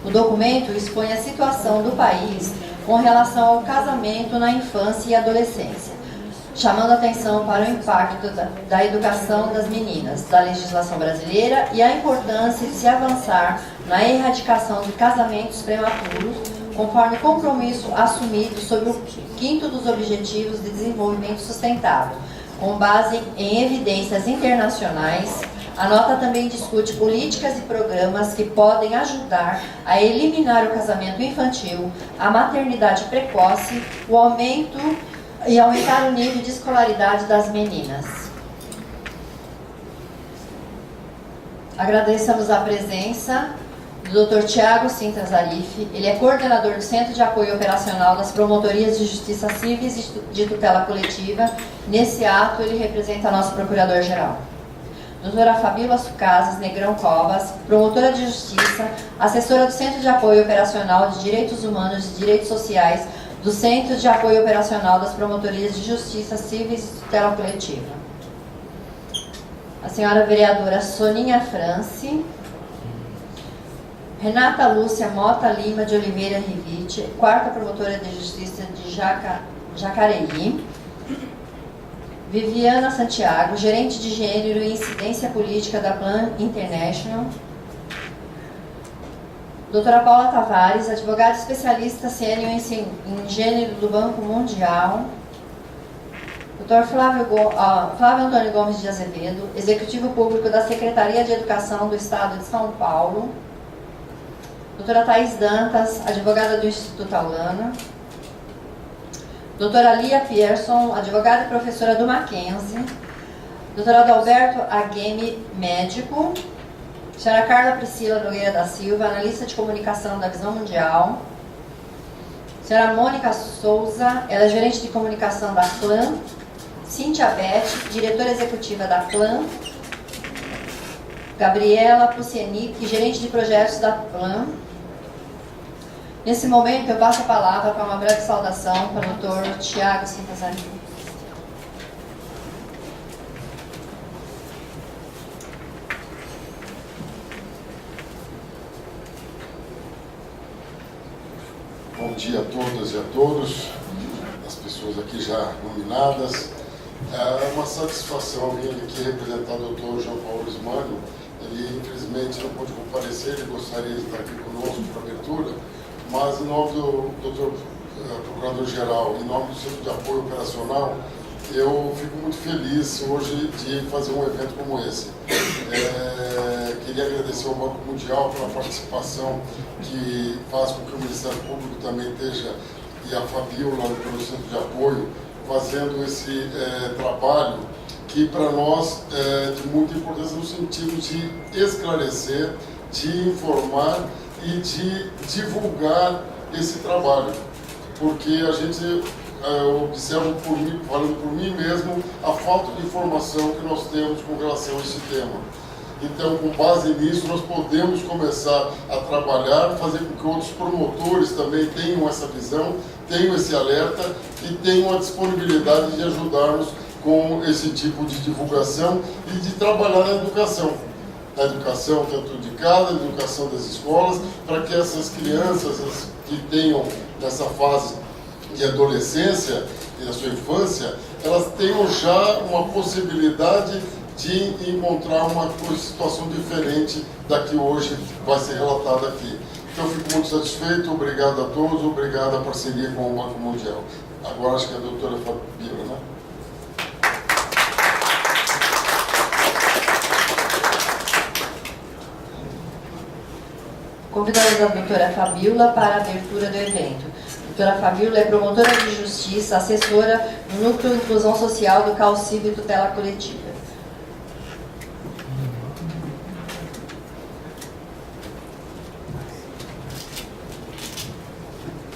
O documento expõe a situação do país com relação ao casamento na infância e adolescência, chamando atenção para o impacto da educação das meninas, da legislação brasileira e a importância de se avançar na erradicação de casamentos prematuros, conforme compromisso assumido sob o 5º dos Objetivos de Desenvolvimento Sustentável, com base em evidências internacionais. A nota também discute políticas e programas que podem ajudar a eliminar o casamento infantil, a maternidade precoce, o aumento e aumentar o nível de escolaridade das meninas. Agradecemos a presença do Dr. Tiago Sintra Zarif. Ele é coordenador do Centro de Apoio Operacional das Promotorias de Justiça Cíveis e de Tutela Coletiva. Nesse ato, ele representa nosso Procurador-Geral. Doutora Fabíola Sucasas Negrão Covas, promotora de Justiça, assessora do Centro de Apoio Operacional de Direitos Humanos e Direitos Sociais, do Centro de Apoio Operacional das Promotorias de Justiça Cíveis e Tutela Coletiva. A senhora vereadora Soninha France. Renata Lúcia Mota Lima de Oliveira Rivite, 4ª Promotora de Justiça de Jacareí. Viviana Santiago, Gerente de Gênero e Incidência Política da Plan International. Doutora Paula Tavares, advogada especialista sênior em gênero do Banco Mundial. Dr. Flávio Antônio Gomes de Azevedo, executivo público da Secretaria de Educação do Estado de São Paulo. Doutora Thais Dantas, advogada do Instituto Aulana. Doutora Lia Pierson, advogada e professora do Mackenzie. Doutor Adalberto Agueme, médico. Senhora Carla Priscila Nogueira da Silva, analista de comunicação da Visão Mundial. Senhora Mônica Souza, ela é gerente de comunicação da Plan. Cíntia Beth, diretora executiva da Plan. Gabriela Pucienic, gerente de projetos da Plan. Nesse momento, eu passo a palavra para uma breve saudação para o Dr. Tiago Sintra Zarif. Bom dia a todas e a todos, as pessoas aqui já nominadas. É uma satisfação vir aqui representar o Dr. João Paulo Ismânio. Ele, infelizmente, não pôde comparecer, ele gostaria de estar aqui conosco para a abertura, mas, em nome do Dr. Procurador-Geral, em nome do Centro de Apoio Operacional, eu fico muito feliz hoje de fazer um evento como esse. Queria agradecer ao Banco Mundial pela participação que faz com que o Ministério Público também esteja, e a Fabíola, pelo Centro de Apoio, fazendo esse trabalho que, para nós, é de muita importância no sentido de esclarecer, de informar e de divulgar esse trabalho, porque a gente observa, falando por mim mesmo, a falta de informação que nós temos com relação a esse tema. Então, com base nisso, nós podemos começar a trabalhar, fazer com que outros promotores também tenham essa visão, tenham esse alerta e tenham a disponibilidade de ajudarmos com esse tipo de divulgação e de trabalhar na educação. A educação tanto de casa, a educação das escolas, para que essas crianças que tenham nessa fase de adolescência e da sua infância, elas tenham já uma possibilidade de encontrar uma situação diferente da que hoje vai ser relatada aqui. Então, eu fico muito satisfeito, obrigado a todos, obrigado à parceria com o Banco Mundial. Agora acho que é a doutora Fabíola, né? Convidamos a doutora Fabíola para a abertura do evento. A doutora Fabíola é promotora de justiça, assessora no Núcleo de Inclusão Social do CAUCIB e Tutela Coletiva.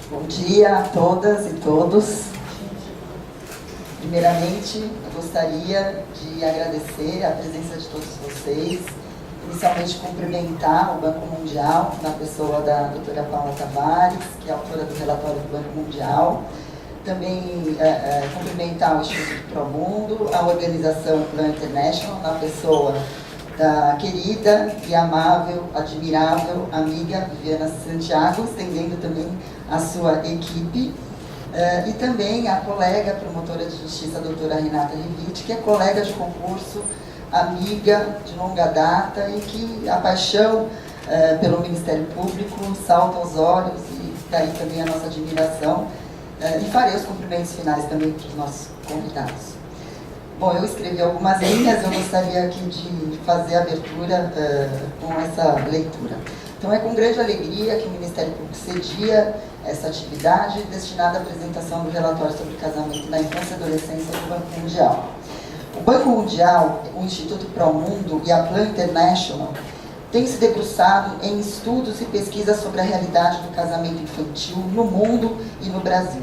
Bom dia a todas e todos. Primeiramente, eu gostaria de agradecer a presença de todos vocês. Inicialmente, cumprimentar o Banco Mundial, na pessoa da doutora Paula Tavares, que é autora do relatório do Banco Mundial. Também cumprimentar o Instituto Promundo, a organização Plan International, na pessoa da querida e amável, admirável amiga Viviana Santiago, estendendo também a sua equipe, e também a colega promotora de justiça, a doutora Renata Rivite, que é colega de concurso, amiga de longa data e que a paixão pelo Ministério Público salta aos olhos e daí também a nossa admiração. E farei os cumprimentos finais também para os nossos convidados. Bom, eu escrevi algumas linhas, eu gostaria aqui de fazer a abertura com essa leitura. Então é com grande alegria que o Ministério Público cedia essa atividade destinada à apresentação do relatório sobre casamento na infância e adolescência do Banco Mundial. O Banco Mundial, o Instituto Promundo e a Plan International têm se debruçado em estudos e pesquisas sobre a realidade do casamento infantil no mundo e no Brasil.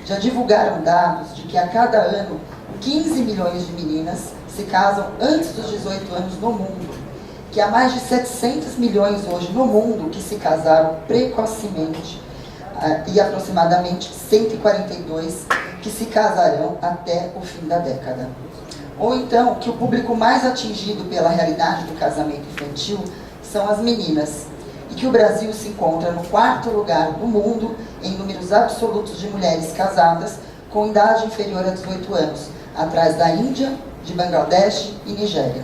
Já divulgaram dados de que a cada ano 15 milhões de meninas se casam antes dos 18 anos no mundo, que há mais de 700 milhões hoje no mundo que se casaram precocemente e aproximadamente 142 que se casarão até o fim da década. Ou então, que o público mais atingido pela realidade do casamento infantil são as meninas, e que o Brasil se encontra no 4º lugar do mundo em números absolutos de mulheres casadas com idade inferior a 18 anos, atrás da Índia, de Bangladesh e Nigéria.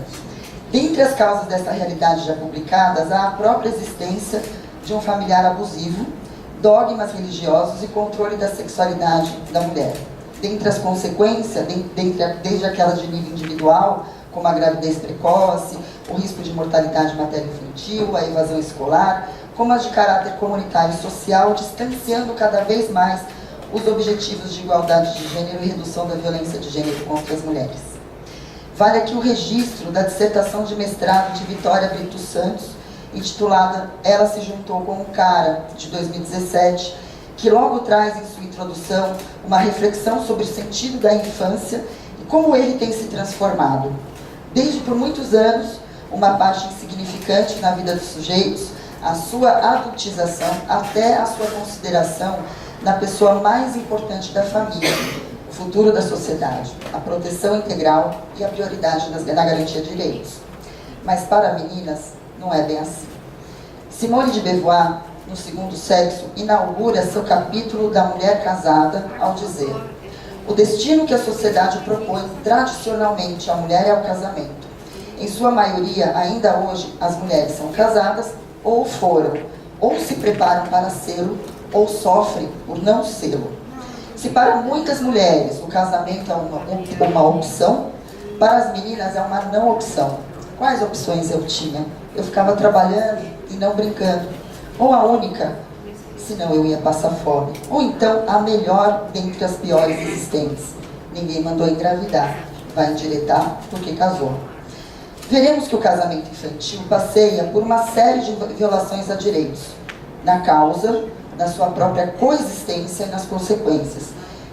Dentre as causas dessa realidade já publicadas, há a própria existência de um familiar abusivo, dogmas religiosos e controle da sexualidade da mulher. Dentre as consequências, desde aquelas de nível individual, como a gravidez precoce, o risco de mortalidade materno-infantil, a evasão escolar, como as de caráter comunitário e social, distanciando cada vez mais os objetivos de igualdade de gênero e redução da violência de gênero contra as mulheres. Vale aqui o registro da dissertação de mestrado de Vitória Brito Santos, intitulada Ela se juntou com um cara, de 2017, que logo traz em sua introdução uma reflexão sobre o sentido da infância e como ele tem se transformado. Desde por muitos anos, uma parte insignificante na vida dos sujeitos, a sua adultização até a sua consideração na pessoa mais importante da família, o futuro da sociedade, a proteção integral e a prioridade na garantia de direitos. Mas para meninas, não é bem assim. Simone de Beauvoir, no Segundo Sexo, inaugura seu capítulo da mulher casada ao dizer: o destino que a sociedade propõe tradicionalmente à mulher é o casamento. Em sua maioria, ainda hoje, as mulheres são casadas ou foram, ou se preparam para sê-lo, ou sofrem por não sê-lo. Se para muitas mulheres o casamento é uma opção, para as meninas é uma não opção. Quais opções eu tinha? Eu ficava trabalhando e não brincando. Ou a única, senão eu ia passar fome. Ou então a melhor dentre as piores existentes. Ninguém mandou engravidar. Vai endireitar porque casou. Veremos que o casamento infantil passeia por uma série de violações a direitos. Na causa, na sua própria coexistência e nas consequências.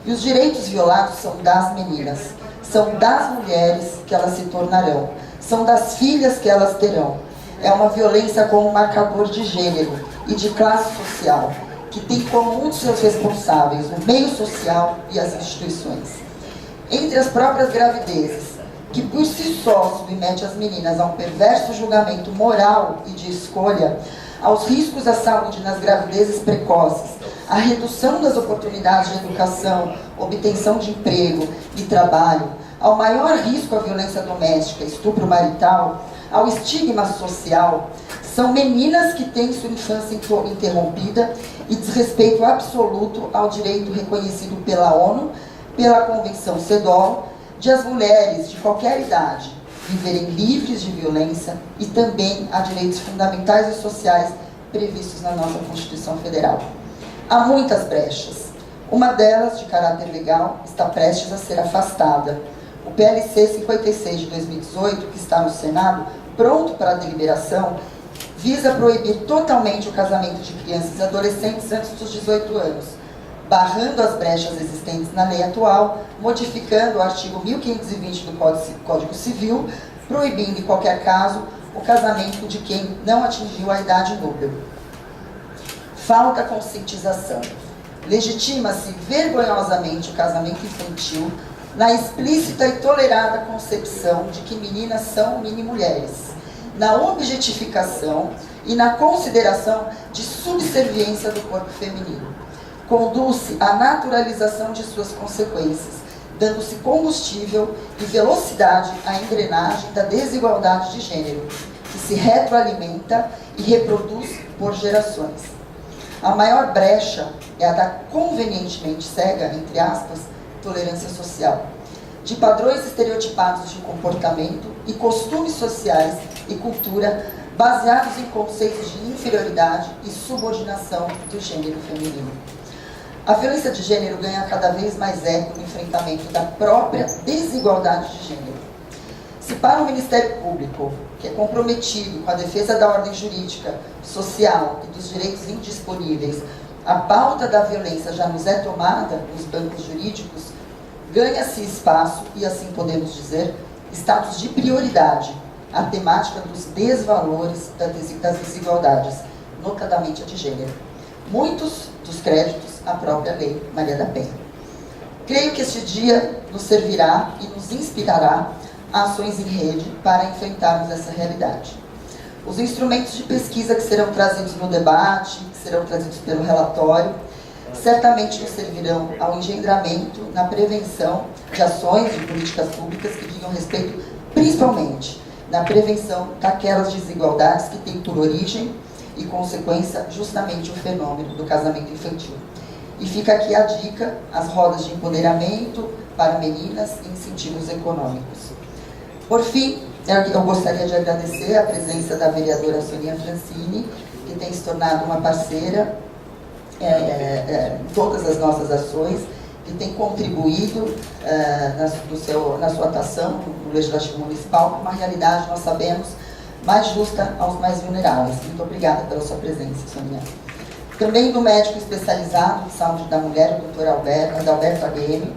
E os direitos violados são das meninas. São das mulheres que elas se tornarão. São das filhas que elas terão. É uma violência como um marcador de gênero e de classe social, que tem como um de seus responsáveis o meio social e as instituições. Entre as próprias gravidezes, que por si só submete as meninas a um perverso julgamento moral e de escolha, aos riscos à saúde nas gravidezes precoces, à redução das oportunidades de educação, obtenção de emprego e trabalho, ao maior risco à violência doméstica, estupro marital, ao estigma social, são meninas que têm sua infância interrompida e desrespeito absoluto ao direito reconhecido pela ONU, pela Convenção CEDAW, de as mulheres de qualquer idade viverem livres de violência e também a direitos fundamentais e sociais previstos na nossa Constituição Federal. Há muitas brechas. Uma delas, de caráter legal, está prestes a ser afastada. O PLC 56 de 2018, que está no Senado, pronto para a deliberação, visa proibir totalmente o casamento de crianças e adolescentes antes dos 18 anos, barrando as brechas existentes na lei atual, modificando o artigo 1520 do Código Civil, proibindo, em qualquer caso, o casamento de quem não atingiu a idade núbil. Falta conscientização. Legitima-se vergonhosamente o casamento infantil na explícita e tolerada concepção de que meninas são mini-mulheres, na objetificação e na consideração de subserviência do corpo feminino. Conduz-se à naturalização de suas consequências, dando-se combustível e velocidade à engrenagem da desigualdade de gênero, que se retroalimenta e reproduz por gerações. A maior brecha é a da convenientemente cega, entre aspas, tolerância social, de padrões estereotipados de comportamento e costumes sociais e cultura baseados em conceitos de inferioridade e subordinação do gênero feminino. A violência de gênero ganha cada vez mais eco no enfrentamento da própria desigualdade de gênero. Se para o Ministério Público, que é comprometido com a defesa da ordem jurídica, social e dos direitos indisponíveis, a pauta da violência já nos é tomada nos bancos jurídicos, ganha-se espaço, e assim podemos dizer, status de prioridade, a temática dos desvalores das desigualdades, notadamente a de gênero. Muitos dos créditos à própria Lei Maria da Penha. Creio que este dia nos servirá e nos inspirará a ações em rede para enfrentarmos essa realidade. Os instrumentos de pesquisa que serão trazidos no debate, que serão trazidos pelo relatório, certamente nos servirão ao engendramento na prevenção de ações de políticas públicas que digam respeito, principalmente, na prevenção daquelas desigualdades que têm por origem e consequência justamente o fenômeno do casamento infantil. E fica aqui a dica, as rodas de empoderamento para meninas e incentivos econômicos. Por fim, eu gostaria de agradecer a presença da vereadora Sonia Francini, que tem se tornado uma parceira em todas as nossas ações, que tem contribuído na sua atuação no Legislativo Municipal para uma realidade, nós sabemos, mais justa aos mais vulneráveis. Muito obrigada pela sua presença, Sonia. Também do médico especializado em saúde da mulher, o Dr. Adalberto AGM,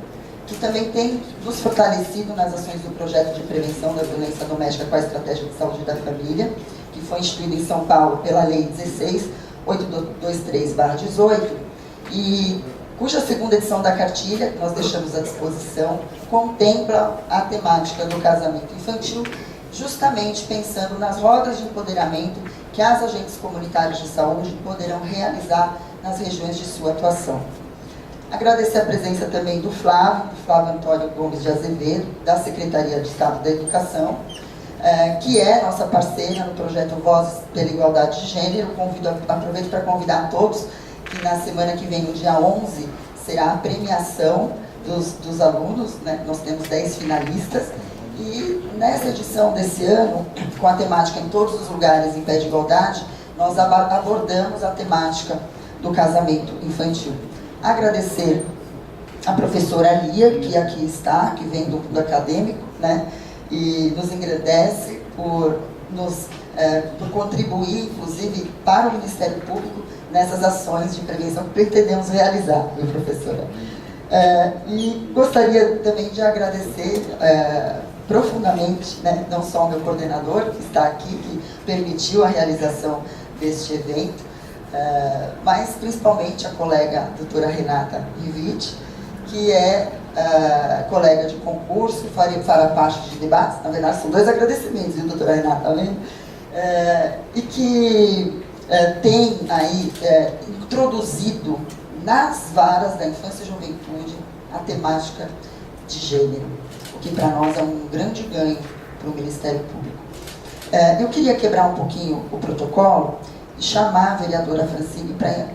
que também tem nos fortalecido nas ações do projeto de prevenção da violência doméstica com a estratégia de saúde da família, que foi instituído em São Paulo pela Lei 16.823/18, e cuja segunda edição da cartilha, que nós deixamos à disposição, contempla a temática do casamento infantil, justamente pensando nas rodas de empoderamento que as agentes comunitários de saúde poderão realizar nas regiões de sua atuação. Agradecer a presença também do Flávio Antônio Gomes de Azevedo, da Secretaria de Estado da Educação, que é nossa parceira no projeto Vozes pela Igualdade de Gênero. Aproveito para convidar todos que na semana que vem, no dia 11, será a premiação dos alunos, né? Nós temos 10 finalistas, e nessa edição desse ano, com a temática Em Todos os Lugares em Pé de Igualdade, nós abordamos a temática do casamento infantil. Agradecer a professora Lia, que aqui está, que vem do mundo acadêmico, né, e nos engrandece por contribuir, inclusive, para o Ministério Público nessas ações de prevenção que pretendemos realizar, viu, professora? E gostaria também de agradecer profundamente, né, não só o meu coordenador, que está aqui, que permitiu a realização deste evento, mas principalmente a colega doutora Renata Rivit, que é colega de concurso, fará parte de debates. Na verdade, são 2 agradecimentos, viu, doutora Renata, além, e que tem aí introduzido nas varas da infância e juventude a temática de gênero, o que para nós é um grande ganho para o Ministério Público. Eu queria quebrar um pouquinho o protocolo e chamar a vereadora Francini para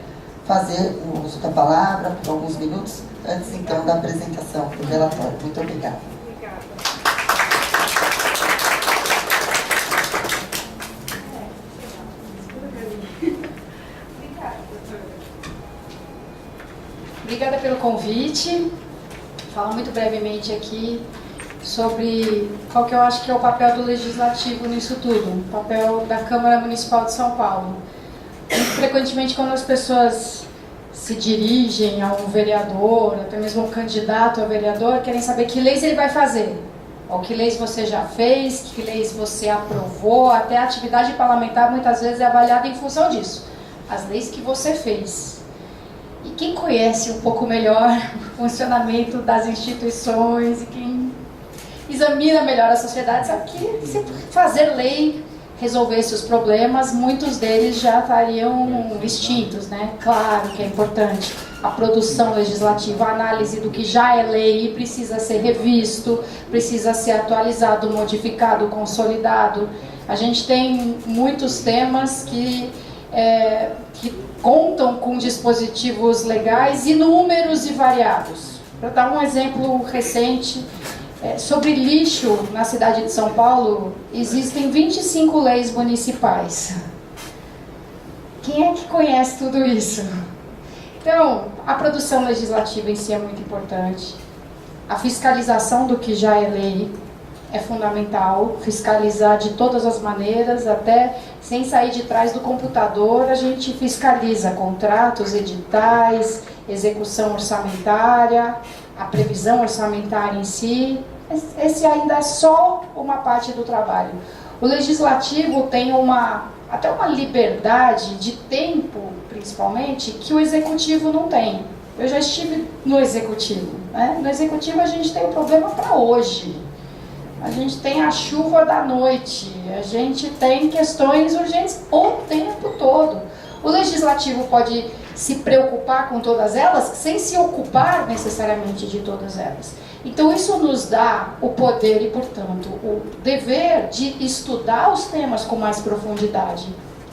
fazer o uso da palavra por alguns minutos, antes então da apresentação do relatório. Muito obrigada. Obrigada pelo convite. Falar muito brevemente aqui sobre qual que eu acho que é o papel do Legislativo nisso tudo, o papel da Câmara Municipal de São Paulo. Muito frequentemente, quando as pessoas se dirigem a um vereador, até mesmo um candidato a vereador, querem saber que leis ele vai fazer, ou que leis você já fez, que leis você aprovou. Até a atividade parlamentar muitas vezes é avaliada em função disso, as leis que você fez. E quem conhece um pouco melhor o funcionamento das instituições e quem examina melhor a sociedade sabe que fazer lei resolvesse os problemas, muitos deles já estariam extintos, né? Claro que é importante a produção legislativa, a análise do que já é lei e precisa ser revisto, precisa ser atualizado, modificado, consolidado. A gente tem muitos temas que contam com dispositivos legais inúmeros e variados. Para dar um exemplo recente, sobre lixo na cidade de São Paulo, existem 25 leis municipais. Quem é que conhece tudo isso? Então, a produção legislativa em si é muito importante. A fiscalização do que já é lei é fundamental, fiscalizar de todas as maneiras, até sem sair de trás do computador, a gente fiscaliza contratos, editais, execução orçamentária, a previsão orçamentária em si. Esse ainda é só uma parte do trabalho. O legislativo tem até uma liberdade de tempo, principalmente, que o executivo não tem. Eu já estive no executivo, né? No executivo a gente tem um problema para hoje. A gente tem a chuva da noite, a gente tem questões urgentes o tempo todo. O legislativo pode se preocupar com todas elas sem se ocupar necessariamente de todas elas. Então isso nos dá o poder e, portanto, o dever de estudar os temas com mais profundidade,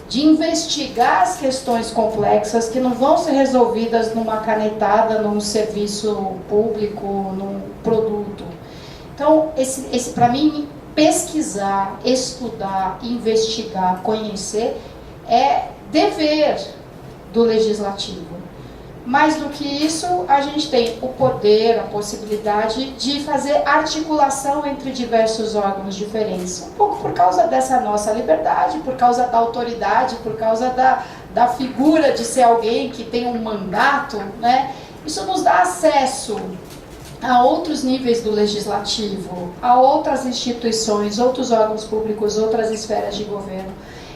de investigar as questões complexas que não vão ser resolvidas numa canetada, num serviço público, num produto. Então, para mim, pesquisar, estudar, investigar, conhecer é dever do legislativo. Mais do que isso, a gente tem o poder, a possibilidade de fazer articulação entre diversos órgãos diferentes. Um pouco por causa dessa nossa liberdade, por causa da autoridade, por causa da figura de ser alguém que tem um mandato, né? Isso nos dá acesso a outros níveis do legislativo, a outras instituições, outros órgãos públicos, outras esferas de governo.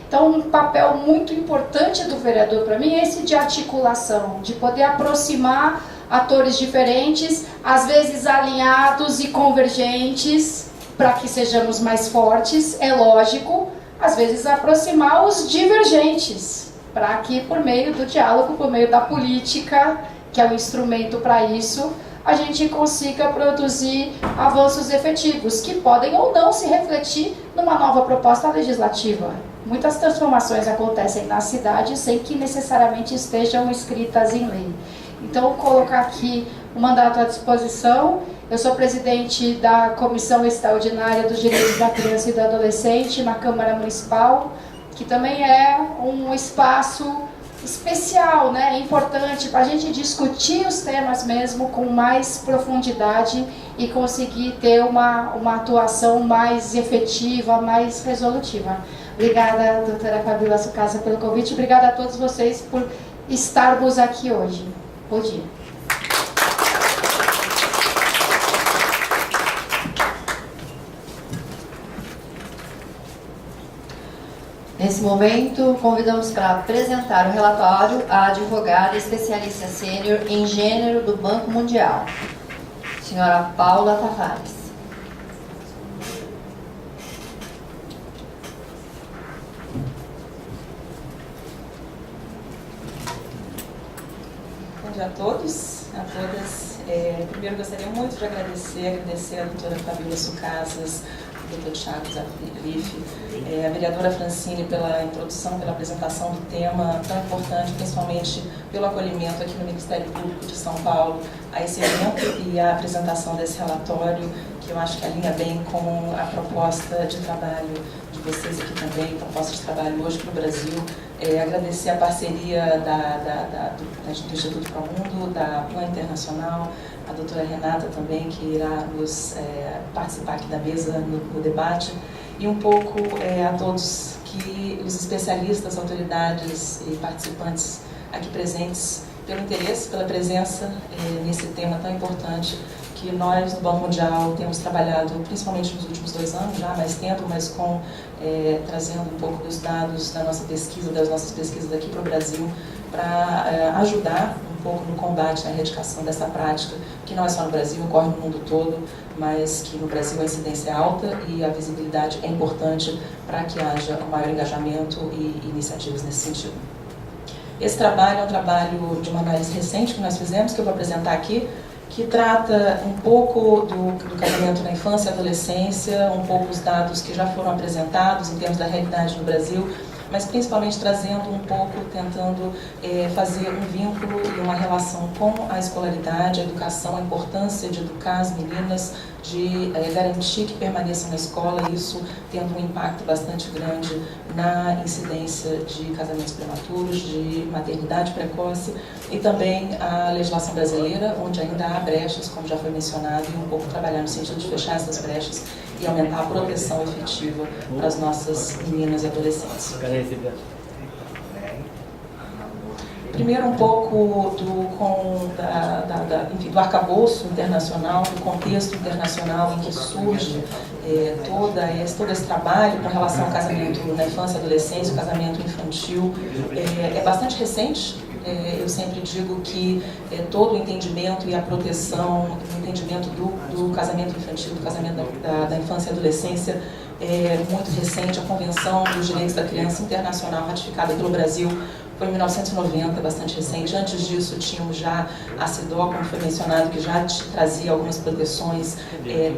Então, um papel muito importante do vereador para mim é esse de articulação, de poder aproximar atores diferentes, às vezes alinhados e convergentes, para que sejamos mais fortes, é lógico, às vezes aproximar os divergentes, para que por meio do diálogo, por meio da política, que é o instrumento para isso, a gente consiga produzir avanços efetivos, que podem ou não se refletir numa nova proposta legislativa. Muitas transformações acontecem na cidade sem que necessariamente estejam escritas em lei. Então, colocar aqui o mandato à disposição. Eu sou presidente da Comissão Extraordinária dos Direitos da Criança e do Adolescente na Câmara Municipal, que também é um espaço especial, né? Importante para a gente discutir os temas mesmo com mais profundidade e conseguir ter uma atuação mais efetiva, mais resolutiva. Obrigada, doutora Fabíola Sucasa, pelo convite. Obrigada a todos vocês por estarmos aqui hoje. Bom dia. Nesse momento, convidamos para apresentar o relatório a advogada especialista sênior em gênero do Banco Mundial, senhora Paula Tavares. Bom dia a todos, a todas. Primeiro gostaria muito de agradecer a doutora Fabíola Sucasas, o doutor Thiago Zafrife, a vereadora Francine pela introdução, pela apresentação do tema tão importante, principalmente pelo acolhimento aqui no Ministério Público de São Paulo a esse evento e a apresentação desse relatório, que eu acho que alinha bem com a proposta de trabalho de vocês aqui também, proposta de trabalho hoje para o Brasil. Agradecer a parceria do Instituto Promundo, da Plan Internacional, a doutora Renata também, que irá nos participar aqui da mesa no debate, e um pouco a todos os especialistas, autoridades e participantes aqui presentes, pelo interesse, pela presença nesse tema tão importante que nós, no Banco Mundial, temos trabalhado, principalmente nos últimos 2 anos, já há mais tempo, mas trazendo um pouco dos dados da nossa pesquisa, das nossas pesquisas aqui para o Brasil, para ajudar um pouco no combate, na erradicação dessa prática, que não é só no Brasil, ocorre no mundo todo, mas que no Brasil a incidência é alta e a visibilidade é importante para que haja um maior engajamento e iniciativas nesse sentido. Esse trabalho é um trabalho de uma análise recente que nós fizemos, que eu vou apresentar aqui, que trata um pouco do casamento na infância e adolescência, um pouco os dados que já foram apresentados em termos da realidade no Brasil, mas principalmente trazendo um pouco, tentando fazer um vínculo e uma relação com a escolaridade, a educação, a importância de educar as meninas, de garantir que permaneçam na escola, isso tendo um impacto bastante grande na incidência de casamentos prematuros, de maternidade precoce e também a legislação brasileira, onde ainda há brechas, como já foi mencionado, e um pouco trabalhar no sentido de fechar essas brechas e aumentar a proteção efetiva para as nossas meninas e adolescentes. Primeiro, um pouco do arcabouço internacional, do contexto internacional em que surge todo esse trabalho com relação ao casamento na infância e adolescência, o casamento infantil. É bastante recente. Eu sempre digo que todo o entendimento e a proteção, o entendimento do casamento infantil, do casamento da infância e adolescência é muito recente. A Convenção dos Direitos da Criança Internacional, ratificada pelo Brasil, foi em 1990, bastante recente. Antes disso, tínhamos já a CEDAW, como foi mencionado, que já trazia algumas proteções.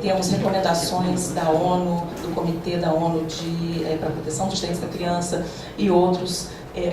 Temos recomendações da ONU, do Comitê da ONU para a Proteção dos Direitos da Criança e outros,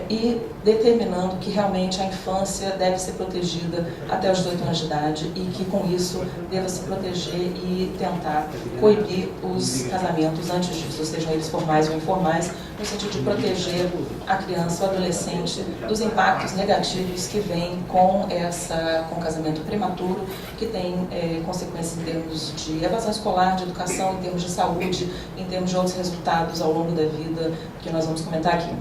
e determinando que realmente a infância deve ser protegida até os 18 anos de idade e que, com isso, deva se proteger e tentar coibir os casamentos antes disso, sejam eles formais ou informais, no sentido de proteger a criança ou adolescente dos impactos negativos que vêm com o casamento prematuro, que tem consequências em termos de evasão escolar, de educação, em termos de saúde, em termos de outros resultados ao longo da vida, que nós vamos comentar aqui.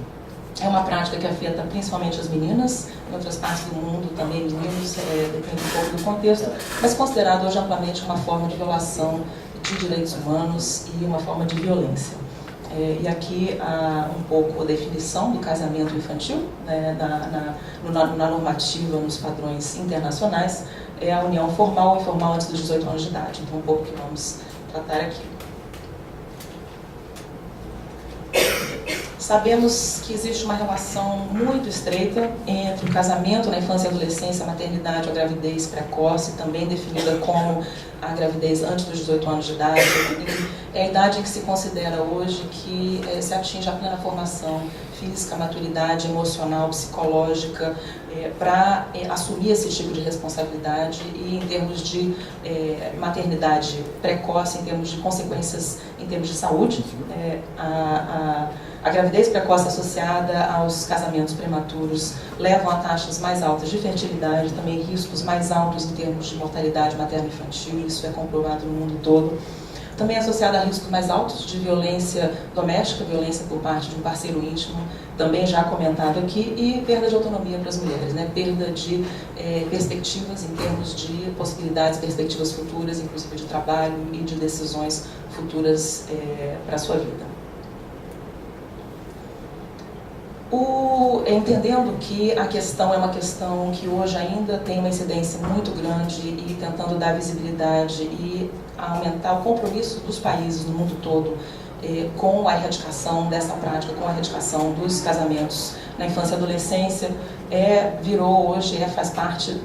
É uma prática que afeta principalmente as meninas, em outras partes do mundo também meninos, depende um pouco do contexto, mas considerado hoje amplamente uma forma de violação de direitos humanos e uma forma de violência. E aqui há um pouco a definição do casamento infantil, né, na normativa, nos padrões internacionais, é a união formal ou informal antes dos 18 anos de idade. Então, um pouco que vamos tratar aqui. Sabemos que existe uma relação muito estreita entre o casamento na infância e adolescência, a maternidade, a gravidez precoce, também definida como a gravidez antes dos 18 anos de idade. É a idade em que se considera hoje que se atinge a plena formação física, maturidade emocional, psicológica, para assumir esse tipo de responsabilidade e em termos de maternidade precoce, em termos de consequências, em termos de saúde. A gravidez precoce associada aos casamentos prematuros levam a taxas mais altas de fertilidade, também riscos mais altos em termos de mortalidade materno-infantil, isso é comprovado no mundo todo. Também associada a riscos mais altos de violência doméstica, violência por parte de um parceiro íntimo, também já comentado aqui, e perda de autonomia para as mulheres, né? Perda de perspectivas em termos de possibilidades, perspectivas futuras, inclusive de trabalho e de decisões futuras para a sua vida. Entendendo que a questão é uma questão que hoje ainda tem uma incidência muito grande e tentando dar visibilidade e aumentar o compromisso dos países no mundo todo com a erradicação dessa prática, com a erradicação dos casamentos na infância e adolescência, virou hoje, faz parte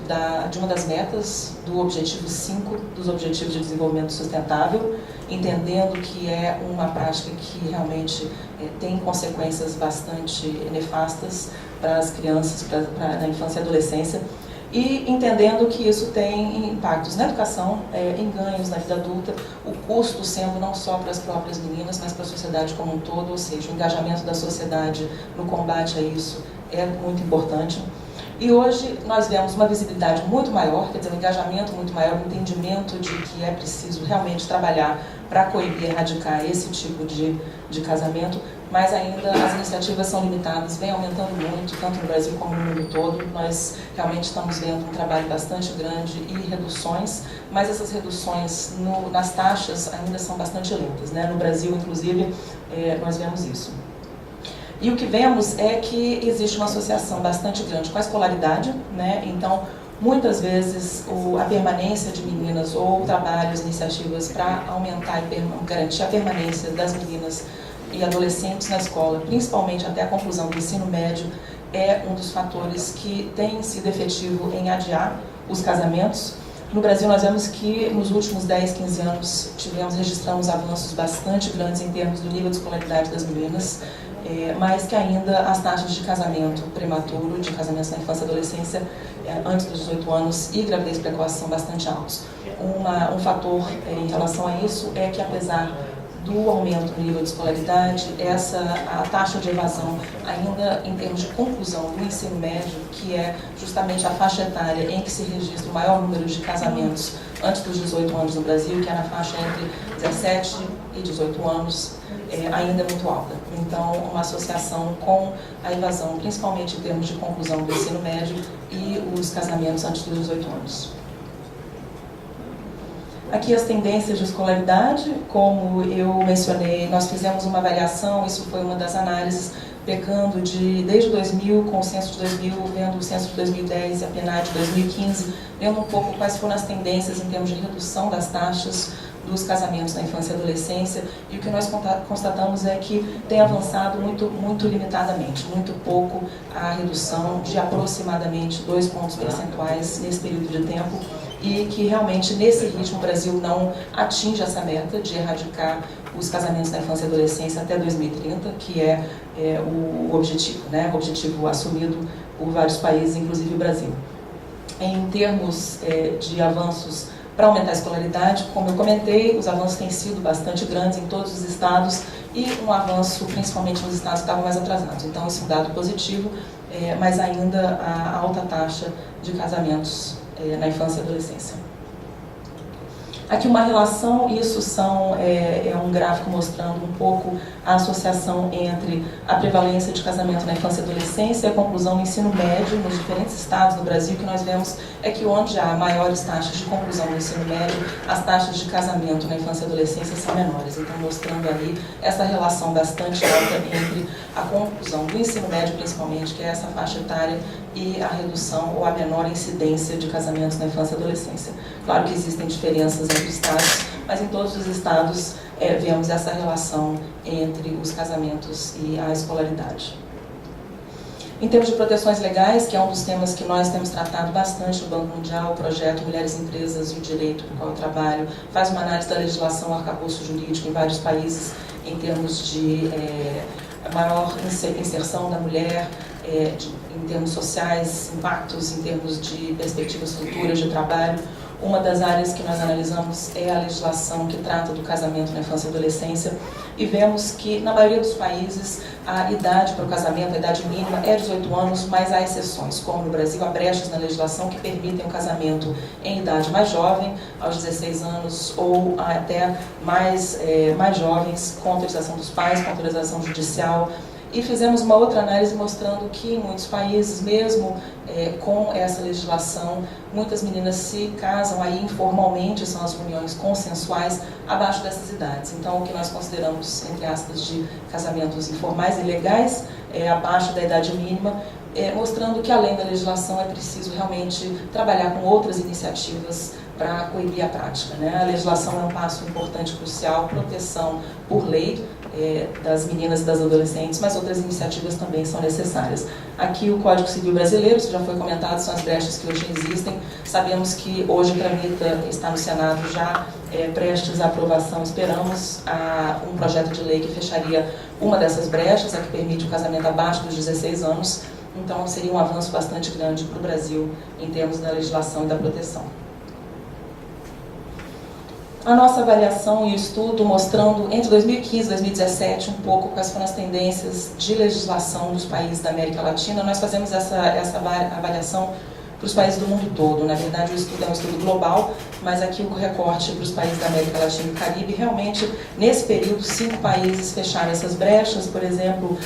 de uma das metas do Objetivo 5 dos Objetivos de Desenvolvimento Sustentável, entendendo que é uma prática que realmente tem consequências bastante nefastas para as crianças, na infância e adolescência, e entendendo que isso tem impactos na educação, em ganhos na vida adulta, o custo sendo não só para as próprias meninas, mas para a sociedade como um todo, ou seja, o engajamento da sociedade no combate a isso é muito importante. E hoje nós vemos uma visibilidade muito maior, quer dizer, um engajamento muito maior, um entendimento de que é preciso realmente trabalhar para coibir e erradicar esse tipo de casamento, mas ainda as iniciativas são limitadas, vem aumentando muito, tanto no Brasil como no mundo todo. Nós realmente estamos vendo um trabalho bastante grande e reduções, mas essas reduções nas taxas ainda são bastante lentas, né? No Brasil, inclusive, nós vemos isso. E o que vemos é que existe uma associação bastante grande com a escolaridade, né? Então, muitas vezes, a permanência de meninas ou trabalhos, iniciativas para aumentar e garantir a permanência das meninas e adolescentes na escola, principalmente até a conclusão do ensino médio, é um dos fatores que tem sido efetivo em adiar os casamentos. No Brasil, nós vemos que nos últimos 10, 15 anos registramos avanços bastante grandes em termos do nível de escolaridade das meninas, mas que ainda as taxas de casamento prematuro, de casamentos na infância e adolescência, antes dos 18 anos e gravidez precoce são bastante altos. Um fator em relação a isso é que, apesar do aumento do nível de escolaridade, a taxa de evasão ainda em termos de conclusão do ensino médio, que é justamente a faixa etária em que se registra o maior número de casamentos antes dos 18 anos no Brasil, que é na faixa entre 17 e 18 anos, ainda é muito alta. Então, uma associação com a evasão, principalmente em termos de conclusão do ensino médio e os casamentos antes dos 18 anos. Aqui as tendências de escolaridade, como eu mencionei, nós fizemos uma avaliação, isso foi uma das análises, pegando desde 2000, com o censo de 2000, vendo o censo de 2010 e a PNAD de 2015, vendo um pouco quais foram as tendências em termos de redução das taxas dos casamentos na infância e adolescência, e o que nós constatamos é que tem avançado muito limitadamente, muito pouco a redução de aproximadamente 2 pontos percentuais nesse período de tempo, e que realmente nesse ritmo o Brasil não atinge essa meta de erradicar os casamentos na infância e adolescência até 2030, que é o objetivo, né? O objetivo assumido por vários países, inclusive o Brasil. Em termos de avanços para aumentar a escolaridade, como eu comentei, os avanços têm sido bastante grandes em todos os estados e um avanço principalmente nos estados que estavam mais atrasados. Então, esse é um dado positivo, mas ainda a alta taxa de casamentos na infância e adolescência. Aqui uma relação, isso é um gráfico mostrando um pouco a associação entre a prevalência de casamento na infância e adolescência e a conclusão do ensino médio nos diferentes estados do Brasil. Que nós vemos é que onde há maiores taxas de conclusão do ensino médio, as taxas de casamento na infância e adolescência são menores. Então, mostrando ali essa relação bastante alta entre a conclusão do ensino médio, principalmente, que é essa faixa etária, e a redução ou a menor incidência de casamentos na infância e adolescência. Claro que existem diferenças entre estados, mas em todos os estados vemos essa relação entre os casamentos e a escolaridade. Em termos de proteções legais, que é um dos temas que nós temos tratado bastante no Banco Mundial, o projeto Mulheres, Empresas e o Direito para o qual eu trabalho, faz uma análise da legislação arcabouço jurídico em vários países em termos de maior inserção da mulher, em termos sociais, impactos em termos de perspectivas futuras de trabalho. Uma das áreas que nós analisamos é a legislação que trata do casamento na infância e adolescência, e vemos que, na maioria dos países, a idade para o casamento, a idade mínima, é 18 anos, mas há exceções, como no Brasil, há brechas na legislação que permitem o casamento em idade mais jovem, aos 16 anos, ou até mais jovens, com autorização dos pais, com autorização judicial. E fizemos uma outra análise mostrando que em muitos países, mesmo com essa legislação, muitas meninas se casam aí informalmente, são as uniões consensuais, abaixo dessas idades. Então, o que nós consideramos, entre aspas, de casamentos informais e legais, abaixo da idade mínima, mostrando que além da legislação é preciso realmente trabalhar com outras iniciativas para coibir a prática, né? A legislação é um passo importante, crucial, proteção por lei das meninas e das adolescentes, mas outras iniciativas também são necessárias. Aqui o Código Civil Brasileiro, isso já foi comentado, são as brechas que hoje existem. Sabemos que hoje tramita, está no Senado já prestes à aprovação, esperamos um projeto de lei que fecharia uma dessas brechas, a que permite o casamento abaixo dos 16 anos. Então seria um avanço bastante grande para o Brasil em termos da legislação e da proteção. A nossa avaliação e o estudo mostrando entre 2015 e 2017 um pouco quais foram as tendências de legislação dos países da América Latina. Nós fazemos essa avaliação para os países do mundo todo. Na verdade, o estudo é um estudo global, mas aqui o recorte para os países da América Latina e Caribe. Realmente, nesse período, 5 países fecharam essas brechas. Por exemplo,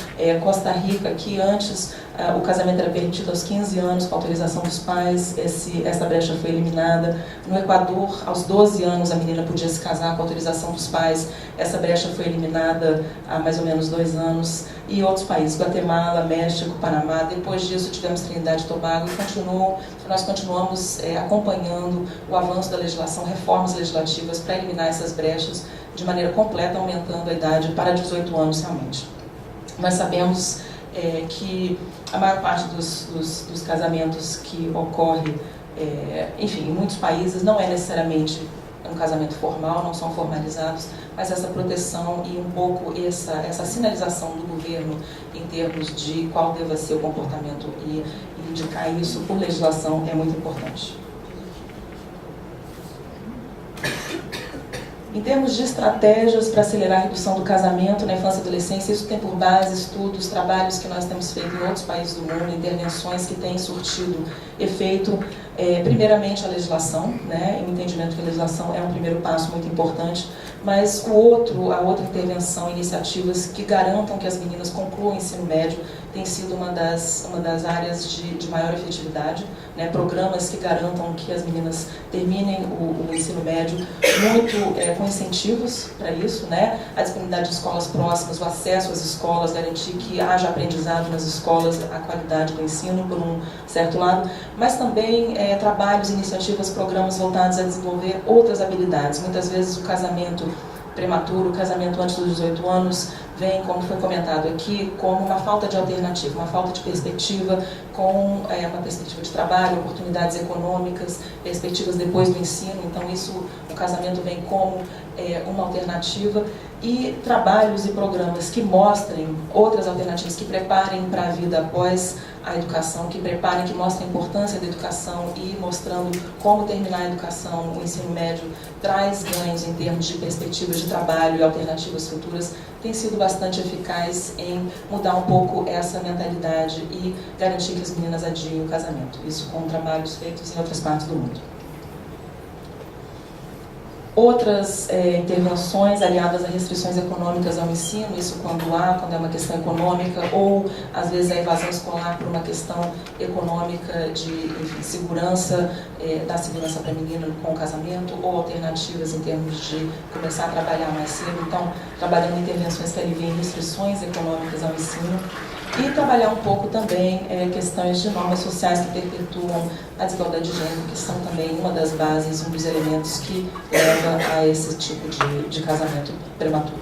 Costa Rica, que antes o casamento era permitido aos 15 anos, com autorização dos pais, essa brecha foi eliminada. No Equador, aos 12 anos, a menina podia se casar com autorização dos pais, essa brecha foi eliminada há mais ou menos 2 anos. E outros países, Guatemala, México, Panamá. Depois disso tivemos Trinidade e Tobago e nós continuamos acompanhando o avanço da legislação, reformas legislativas para eliminar essas brechas de maneira completa, aumentando a idade para 18 anos realmente. Nós sabemos que a maior parte dos casamentos que ocorre, enfim, em muitos países não é necessariamente um casamento formal, não são formalizados, mas essa proteção e um pouco essa sinalização do governo em termos de qual deva ser o comportamento e indicar isso por legislação é muito importante. Em termos de estratégias para acelerar a redução do casamento na infância e adolescência, isso tem por base estudos, trabalhos que nós temos feito em outros países do mundo, intervenções que têm surtido efeito. Primeiramente a legislação, o entendimento que a legislação é um primeiro passo muito importante, mas a outra intervenção, iniciativas que garantam que as meninas concluam o ensino médio, tem sido uma das áreas de maior efetividade, programas que garantam que as meninas terminem o ensino médio, muito com incentivos para isso, a disponibilidade de escolas próximas, o acesso às escolas, garantir que haja aprendizado nas escolas, a qualidade do ensino por um certo lado, mas também trabalhos, iniciativas, programas voltados a desenvolver outras habilidades. Muitas vezes o casamento prematuro, o casamento antes dos 18 anos, vem, como foi comentado aqui, como uma falta de alternativa, uma falta de perspectiva, com uma perspectiva de trabalho, oportunidades econômicas, perspectivas depois do ensino. Então o casamento vem como uma alternativa, e trabalhos e programas que mostrem outras alternativas, que preparem para a vida após a educação, que preparem, que mostrem a importância da educação e mostrando como terminar a educação, o ensino médio, traz ganhos em termos de perspectivas de trabalho e alternativas futuras, tem sido bastante eficaz em mudar um pouco essa mentalidade e garantir que as meninas adiem o casamento. Isso com trabalhos feitos em outras partes do mundo. Outras intervenções aliadas a restrições econômicas ao ensino, isso quando é uma questão econômica, ou às vezes a evasão escolar por uma questão econômica de segurança, da segurança para a menina com o casamento, ou alternativas em termos de começar a trabalhar mais cedo. Então, trabalhando em intervenções que aliviem restrições econômicas ao ensino. E trabalhar um pouco também questões de normas sociais que perpetuam a desigualdade de gênero, que são também uma das bases, um dos elementos que leva a esse tipo de casamento prematuro,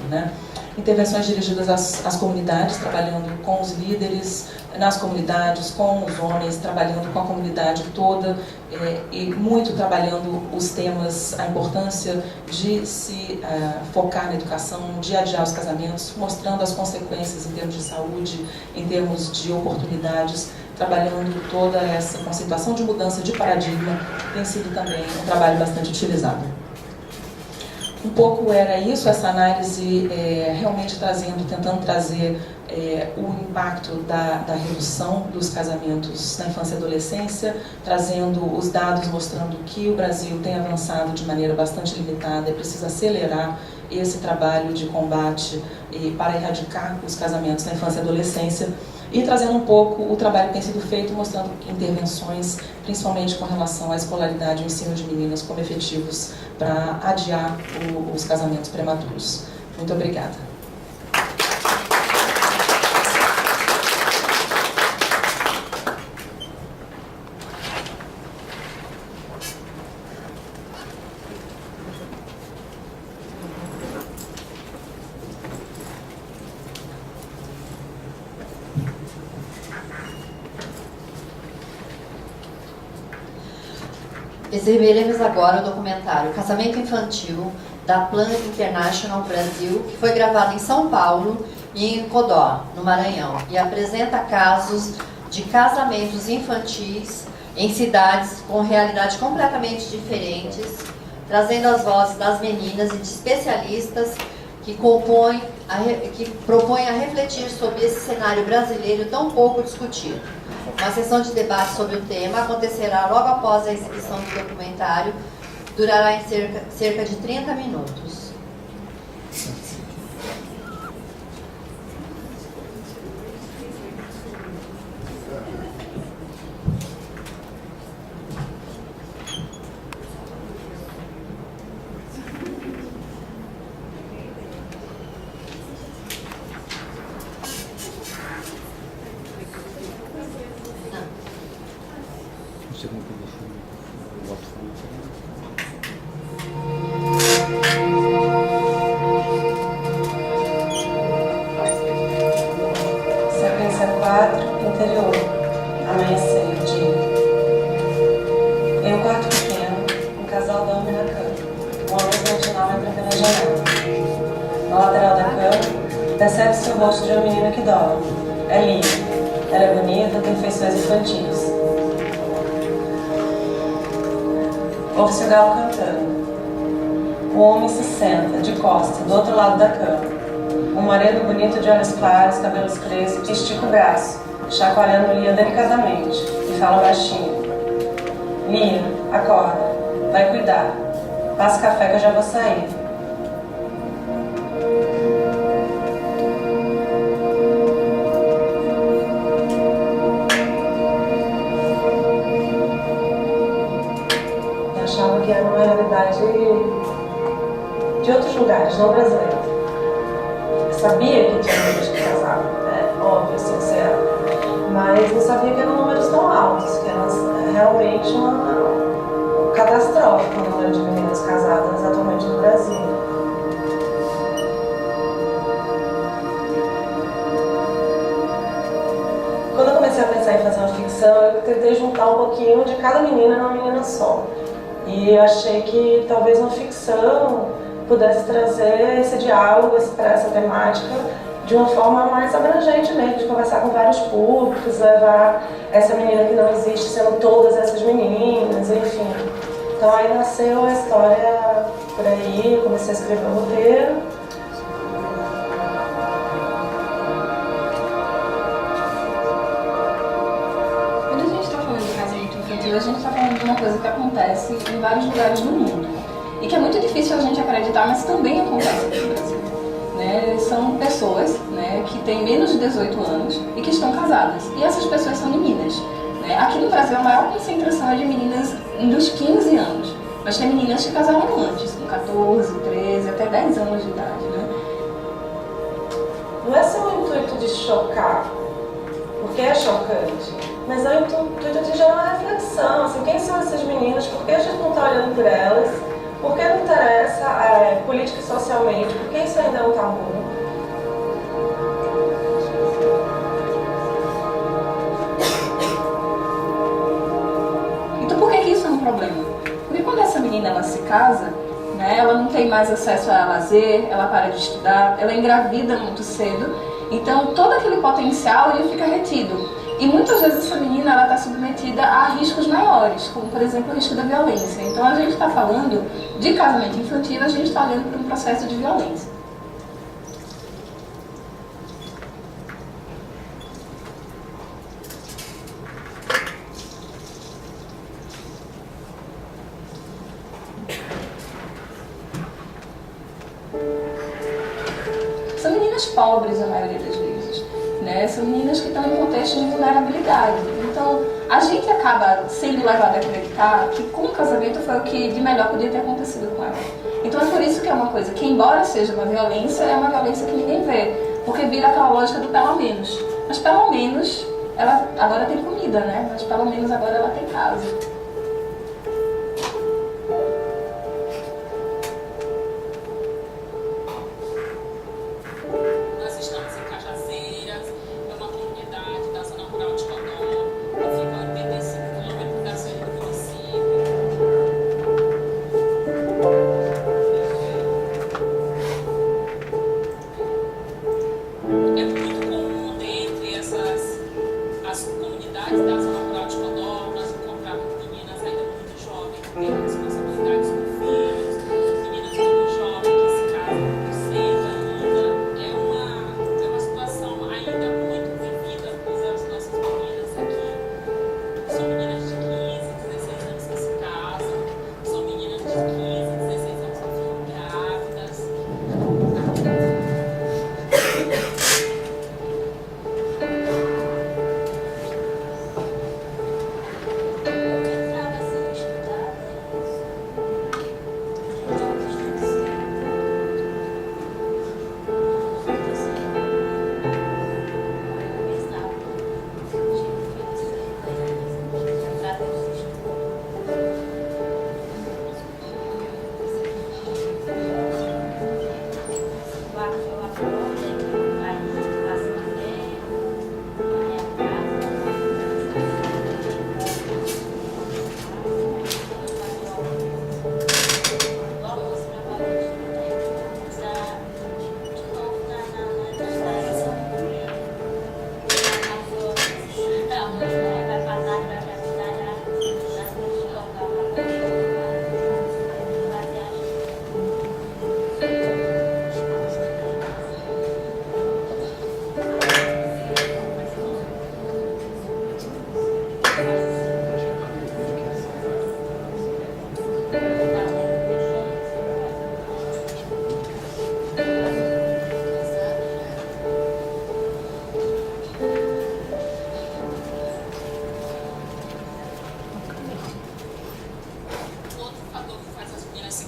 Intervenções dirigidas às comunidades, trabalhando com os líderes nas comunidades, com os homens, trabalhando com a comunidade toda, e muito trabalhando os temas, a importância de se focar na educação, de adiar os casamentos, mostrando as consequências em termos de saúde, em termos de oportunidades, trabalhando toda essa conceituação de mudança de paradigma, tem sido também um trabalho bastante utilizado. Um pouco era isso, essa análise realmente tentando trazer o impacto da redução dos casamentos na infância e adolescência, trazendo os dados mostrando que o Brasil tem avançado de maneira bastante limitada e precisa acelerar esse trabalho de combate para erradicar os casamentos na infância e adolescência, e trazendo um pouco o trabalho que tem sido feito, mostrando intervenções, principalmente com relação à escolaridade e ao ensino de meninas, como efetivos para adiar os casamentos prematuros. Muito obrigada. Exibiremos agora o documentário Casamento Infantil, da Plan International Brasil, que foi gravado em São Paulo e em Codó, no Maranhão, e apresenta casos de casamentos infantis em cidades com realidades completamente diferentes, trazendo as vozes das meninas e de especialistas que propõem a refletir sobre esse cenário brasileiro tão pouco discutido. Uma sessão de debate sobre o tema acontecerá logo após a exibição do documentário, durará em cerca de 30 minutos. Não sei como é que eu boto fone. Sequência 4, interior. Amanhecer, dia. Em um quarto pequeno, um casal dorme na cama. Uma luz matinal entra pela janela. Na lateral da cama, percebe-se o rosto de uma menina que dorme. É Lia. Ela é bonita, tem feições infantis. Ouve-se o galo cantando. O homem se senta, de costas, do outro lado da cama. Um moreno bonito de olhos claros, cabelos crespos, estica o braço, chacoalhando Lia delicadamente, e fala baixinho. Lia, acorda. Vai cuidar. Passa café que eu já vou sair. Eu achava que era uma realidade de outros lugares, não brasileira. Eu sabia que tinha números que casavam, né? Óbvio, sincero. Mas não sabia que eram números tão altos, que era realmente catastrófico o número de meninas casadas atualmente no Brasil. Quando eu comecei a pensar em fazer uma ficção, eu tentei juntar um pouquinho de cada menina numa menina só. E eu achei que talvez uma ficção pudesse trazer esse diálogo, essa temática de uma forma mais abrangente mesmo, de conversar com vários públicos, levar essa menina que não existe sendo todas essas meninas, enfim. Então aí nasceu a história por aí, eu comecei a escrever o roteiro. Quando a gente está falando de casamento infantil, a gente está falando de uma coisa que acontece em vários lugares do mundo. E que é muito difícil a gente acreditar, mas também acontece aqui no Brasil. Né? São pessoas, né, que têm menos de 18 anos e que estão casadas. E essas pessoas são meninas. Né? Aqui no Brasil, a maior concentração é de meninas dos 15 anos. Mas tem meninas que casaram antes, com 14, 13, até 10 anos de idade. Né? Não é só o intuito de chocar, porque é chocante, mas é o intuito de gerar uma reflexão. Assim, quem são essas meninas? Por que a gente não está olhando por elas? Por que não interessa política e socialmente? Por que isso ainda é um tabu? Então por que isso é um problema? Porque quando essa menina ela se casa, né, ela não tem mais acesso a lazer, ela para de estudar, ela engravida muito cedo, então todo aquele potencial ele fica retido. E muitas vezes essa menina está submetida a riscos maiores, como por exemplo o risco da violência. Então a gente está falando de casamento infantil, a gente está olhando para um processo de violência. São meninas pobres a maioria das vezes. Né? São meninas que estão em contexto de vulnerabilidade. Então, a gente acaba sendo levado a acreditar que com o casamento foi o que de melhor podia ter acontecido com ela. Então é por isso que é uma coisa que, embora seja uma violência, é uma violência que ninguém vê. Porque vira aquela lógica do pelo menos. Mas pelo menos, ela agora tem comida, né? Mas pelo menos agora ela tem casa. As comunidades da Zona Rural de Condó, nós encontramos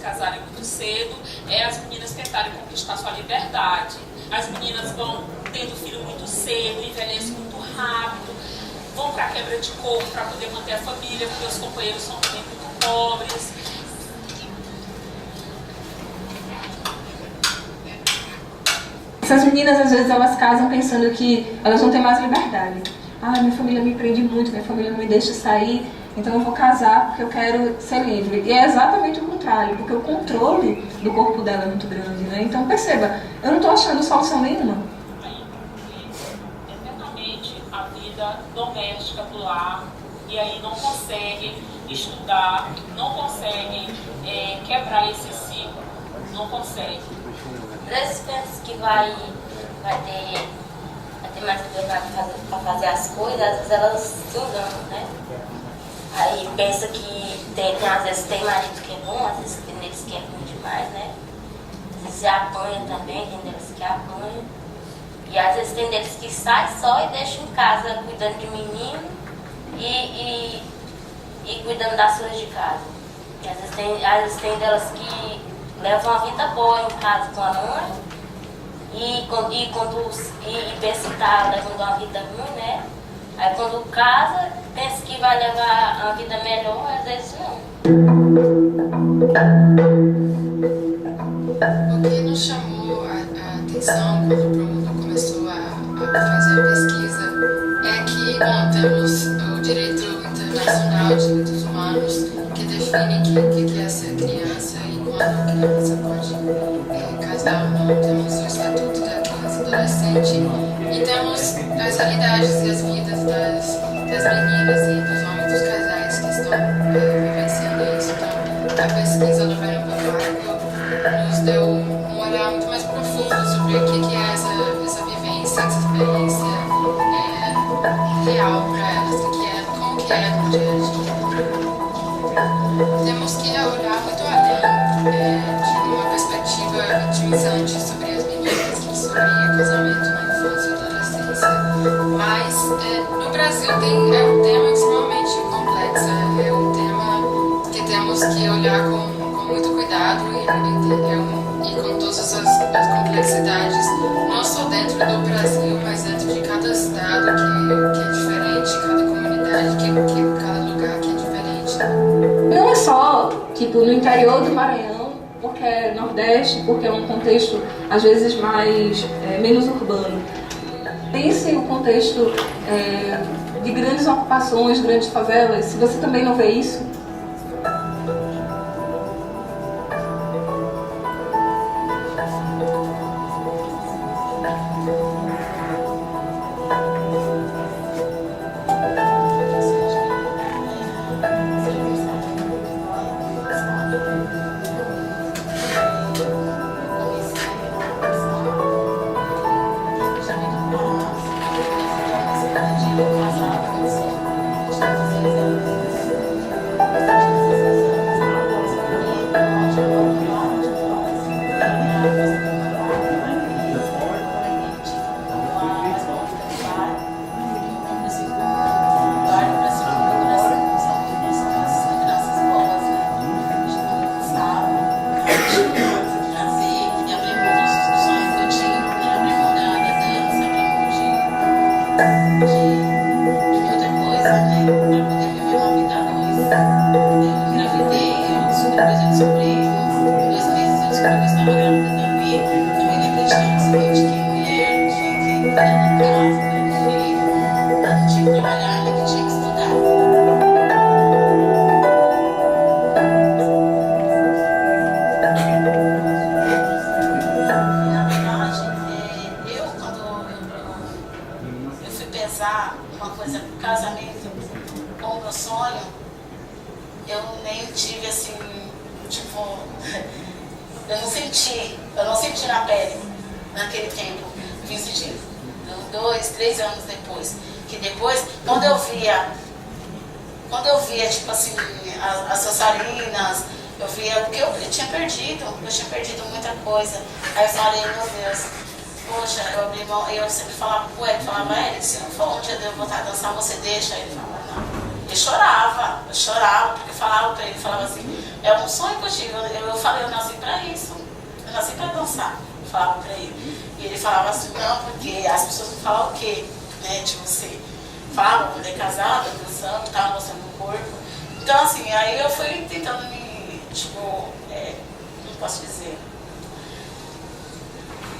casarem muito cedo, é as meninas tentarem conquistar sua liberdade. As meninas vão tendo filho muito cedo, envelhecem muito rápido, vão para a quebra de coco para poder manter a família, porque os companheiros são também muito pobres. Essas meninas, às vezes, elas casam pensando que elas vão ter mais liberdade. Ah, minha família me prende muito, minha família não me deixa sair, então eu vou casar porque eu quero ser livre. E é exatamente o contrário, porque o controle do corpo dela é muito grande, né? Então perceba, eu não estou achando solução nenhuma. Eternamente a vida doméstica do lar, e aí não conseguem estudar, não conseguem quebrar esse ciclo, não conseguem. Às vezes pensa que vai ter mais liberdade para fazer as coisas, às vezes elas se enganam, né? Aí pensa que às vezes tem marido que é bom, às vezes tem deles que é ruim demais, né? Às vezes apanha também, tem deles que apanha. E às vezes tem deles que sai só e deixa em casa cuidando de menino e cuidando das coisas de casa. E às vezes tem delas que levam uma vida boa em casa com a mãe e pensa que está levando uma vida ruim, né? Aí quando casa, pensa que vai levar uma vida melhor, às vezes não. O que nos chamou a atenção quando o Promundo começou a fazer a pesquisa é que, bom, temos o direito internacional de direitos humanos que define o que é ser criança e quando a criança pode casar ou não. Temos o Estatuto da Criança e Adolescente e temos as realidades e as vidas das meninas e dos homens dos casais que estão vivenciando isso. Então, a pesquisa do Verão Papago nos deu um olhar muito mais profundo sobre o que é essa vivência, essa experiência real para elas, como que é no dia a dia. Temos que olhar muito além de uma perspectiva vitimizante sobre as meninas, sobre casamento na infância e adolescência. Mas no Brasil é um tema extremamente complexo, é um tema que temos que olhar com muito cuidado e com todas as complexidades, não só dentro do Brasil, mas dentro de cada estado que é diferente, cada comunidade, cada lugar que é diferente. Não é só, no interior do Maranhão, porque é Nordeste, porque é um contexto, às vezes, menos urbano. Pense o contexto de grandes ocupações, grandes favelas. Se você também não vê isso, eu não senti na pele naquele tempo, vim sentir 2, 3 anos depois, que depois, quando eu via tipo assim, as dançarinas, eu via o que eu tinha perdido muita coisa. Aí eu falei, meu Deus, poxa, eu abri mão, eu sempre falava pro Eric, Eric, se não for um dia de eu voltar a dançar, você deixa? Ele falava, não. Eu chorava, porque eu falava pra ele, falava assim, é um sonho que eu tive, eu falei, eu nasci pra isso, eu nasci pra dançar, eu falava pra ele. E ele falava assim, não, porque as pessoas me falam o quê, né, de você? Falavam, mulher casada, dançando, tava mostrando o corpo. Então assim, aí eu fui tentando me, tipo, não posso dizer,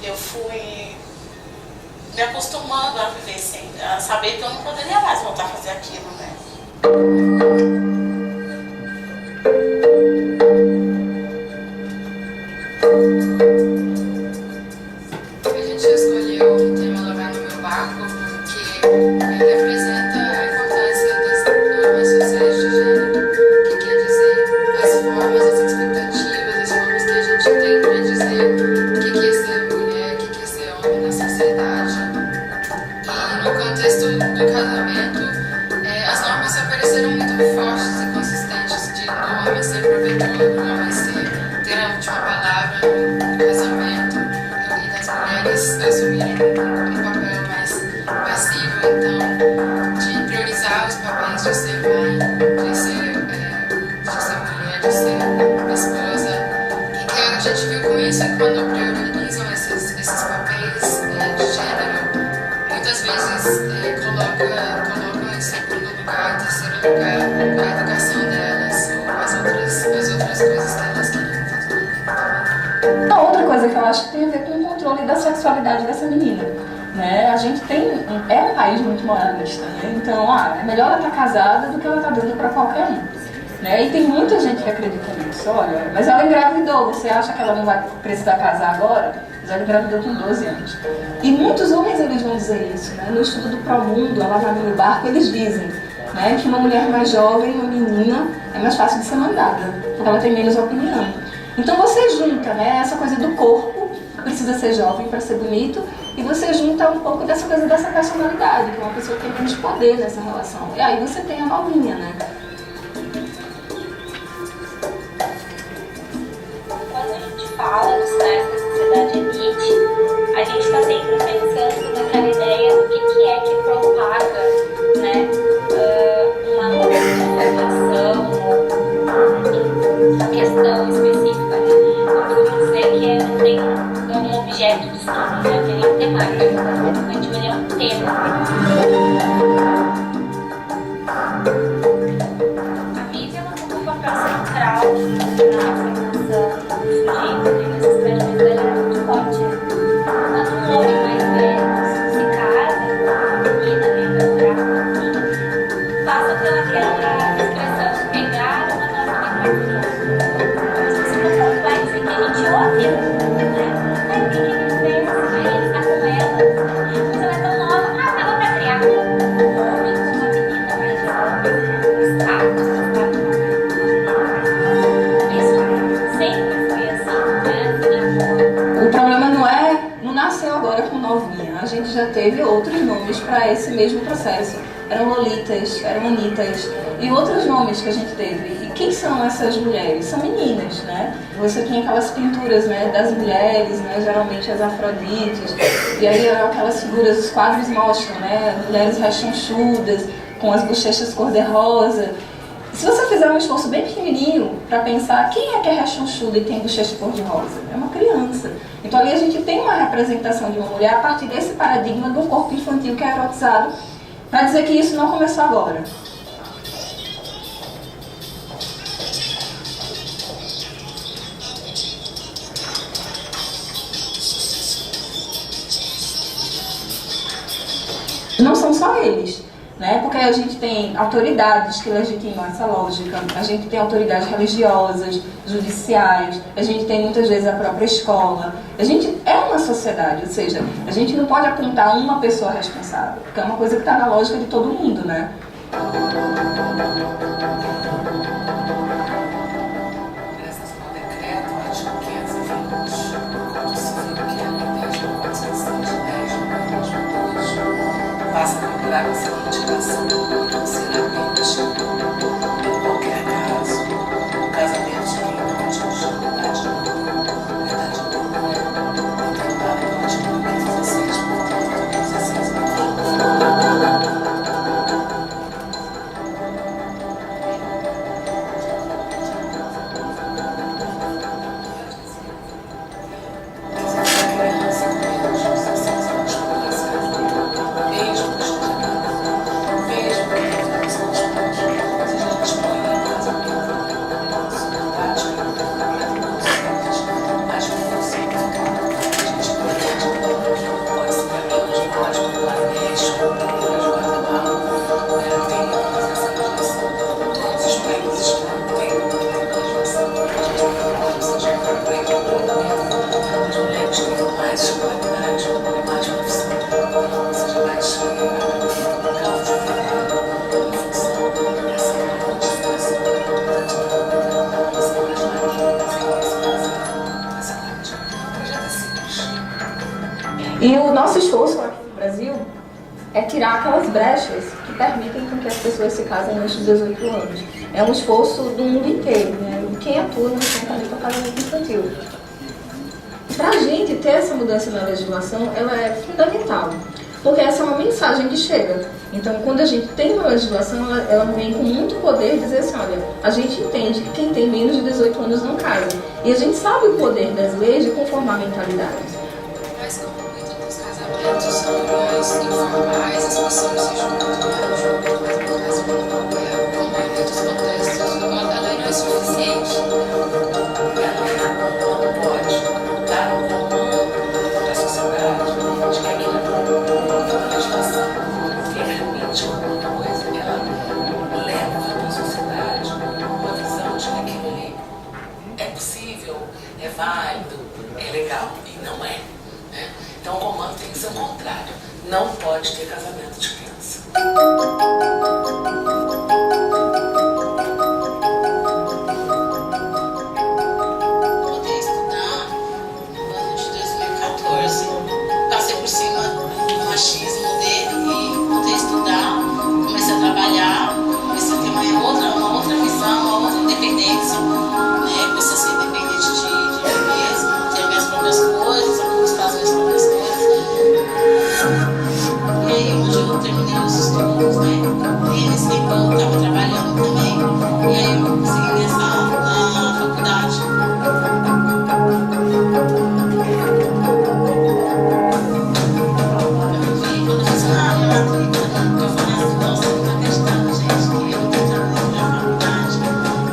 eu fui me acostumando a viver sem, a saber que eu não poderia mais voltar a fazer aquilo, né? A gente escolheu o tema Lavar no Meu Barco porque ele representa a importância das normas sociais de gênero, que quer dizer as formas, as expectativas, as formas que a gente tem para dizer o que é ser mulher, o que é ser homem na sociedade. E no contexto do casamento, as normas apareceram muito fortes e consistentes de o homem ser provedor, do homem ter a última palavra no casamento e das mulheres assumirem um papel mais passivo, então, de priorizar os papéis de ser mãe, de ser mulher, de ser esposa. E que a gente viu com isso quando priorizam esses papéis de gênero, muitas vezes colocam em segundo lugar, em terceiro lugar, a educação delas ou as outras coisas que elas querem fazer. Uma outra coisa que eu acho que tem a ver com o controle da sexualidade dessa menina, né? A gente é um país muito moralista, né? Então, é melhor ela estar casada do que ela estar dando para qualquer um, né? E tem muita gente que acredita nisso. Olha, mas ela engravidou, você acha que ela não vai precisar casar agora? Mas ela engravidou com 12 anos. E muitos homens eles vão dizer isso, né? No estudo do Promundo, a Lavar no Meu Barco, eles dizem, né, que uma mulher mais jovem, uma menina, é mais fácil de ser mandada, porque ela tem menos opinião. Então você junta, né, essa coisa do corpo, precisa ser jovem para ser bonito, e você junta um pouco dessa coisa dessa personalidade, que é uma pessoa que tem menos poder nessa relação. E aí você tem a novinha, né? Quando a gente fala dos sinais da sociedade elite, a gente está sempre pensando naquela ideia do que é que propaga, né, uma formação, uma questão específica, né? Eu costumo dizer que não tem um objeto de estudo, né? Tem uma temática, a gente vai ler um tema. A mídia ocupa um papel central na formação do sujeito, e nessa experiência é muito forte. Quando um homem mais velho se casa, a menina, né, vai morar com a menina, passa pelaquela expressão pegar uma nova menina. Mas vai dizer que a gente ouve, né? Aí o que ele fez? Aí ele está com ela. Mas ela é tão nova, ela vai criar um homem com uma menina mais jovem, status, isso sempre foi assim, né? O problema não nasceu agora com novinha. A gente já teve outros nomes para esse mesmo processo. Eram lolitas, eram anitas e outros nomes que a gente teve. E quem são essas mulheres? São meninas, né? Você tem aquelas pinturas, né, das mulheres, né, geralmente as afrodites. E aí eram aquelas figuras, os quadros mostram, né, mulheres rechonchudas, com as bochechas cor-de-rosa. Se você fizer um esforço bem pequenininho para pensar quem é que é rechonchuda e tem bochecha cor-de-rosa, é uma criança. Então ali a gente tem uma representação de uma mulher a partir desse paradigma do corpo infantil que é erotizado, para dizer que isso não começou agora. Não são só eles, né? Porque a gente tem autoridades que legitimam essa lógica, a gente tem autoridades religiosas, judiciais, a gente tem muitas vezes a própria escola. A gente é uma sociedade, ou seja, a gente não pode apontar uma pessoa responsável, porque é uma coisa que está na lógica de todo mundo, né? Graças ao decreto, artigo 520 do Código Civil, que é a lei 10.410 de 2002, passa a procurar a seguinte indicação: não será permitido, em qualquer caso, o casamento de quem não atingiu a idade mínima, determinada pelo artigo 16, portanto, 16 anos. E o nosso esforço aqui no Brasil é tirar aquelas brechas que permitem com que as pessoas se casem antes de 18 anos. É um esforço do mundo inteiro, né? Quem atua no enfrentamento ao casamento infantil. Para a gente ter essa mudança na legislação, ela é fundamental, porque essa é uma mensagem que chega. Então, quando a gente tem uma legislação, ela vem com muito poder dizer assim, olha, a gente entende que quem tem menos de 18 anos não casa. E a gente sabe o poder das leis de conformar mentalidades. Mas como muitos dos casamentos são uniões informais, as pessoas se juntam, mas no caso, como em muitos contextos, a lei não é suficiente. Ela não pode dar ao comum da sociedade de que aquela legislação que permite alguma coisa, ela leva para a sociedade uma visão de que aquilo ali é possível, é válido, é legal, e não é. Né? Então o comando tem que ser o contrário. Não pode ter casamento de criança. Poder estudar no ano de 2014. Passei por cima do machismo dele e poder estudar. Comecei a trabalhar, comecei a ter uma outra visão, uma outra independência. Né? Comecei a ser independente de mim mesmo, ter minhas próprias coisas, conquistar as minhas próprias coisas. E aí, onde eu terminei os estudos, né? E nesse tempo eu estava trabalhando também. E aí eu consegui ingressar na faculdade. E quando eu fiz a minha matrícula, eu falei assim, nossa, eu não tô acreditando, gente, que eu tô entrando na faculdade.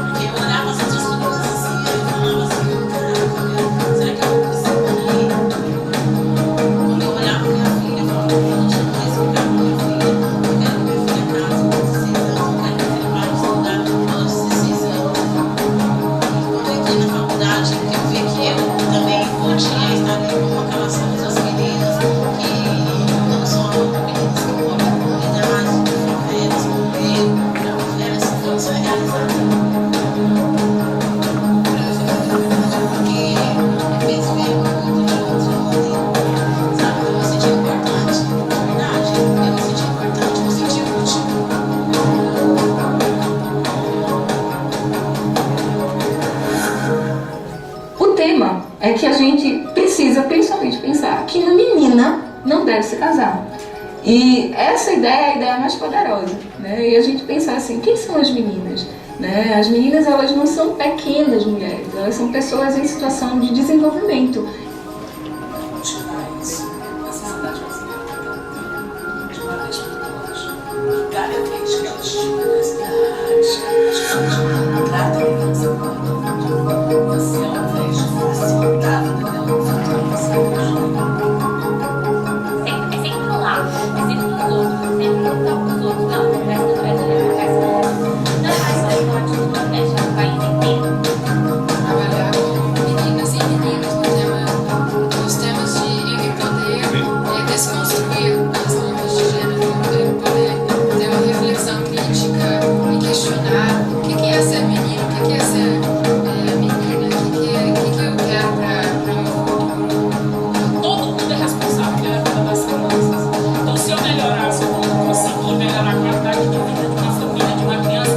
Porque eu olhava as outras meninas assim, eu falava assim, caraca, será que eu vou conseguir? Quando eu olhava pra minha filha, eu falava, poxa, eu vou explicar pra minha filha, eu quero que minha filha case com 16 anos, eu quero que minha filha pare de estudar aos 16 anos. E quando eu entrei na faculdade, eu vi que eu também podia estar ali como aquelas outras meninas, que não só meninas que moram em comunidades, de favelas, como eu, para viver essa função realizada. Porque me fez ver o mundo de outra maneira, sabe? Eu me senti importante, na verdade, eu me senti importante, eu me senti útil. O tema é que a gente precisa principalmente pensar que uma menina não deve se casar. E essa ideia é a ideia mais poderosa, né? E a gente pensar assim, quem são as meninas? Né? As meninas, elas não são pequenas mulheres, elas são pessoas em situação de desenvolvimento. Continuar isso na sociedade brasileira de uma vez por todas. Cada vez que elas chegam na cidade, trata a criança como você, ao invés de facilitar a vida dela no futuro, você É sempre pro lado, é sempre pros outros, é sempre lutar pros outros. Não, não vai ser não vai só ir lá de Nordeste, é o país inteiro. Trabalhar com meninas e meninos nos temas de poder desconstruir as normas de gênero, poder ter uma reflexão crítica e questionar o que é ser menino, o que é ser menina, o que eu quero para o meu futuro. Todo mundo é responsável pela vida das crianças. Então, se eu melhorasse, eu conseguir melhorar a qualidade de vida de uma família, de uma criança,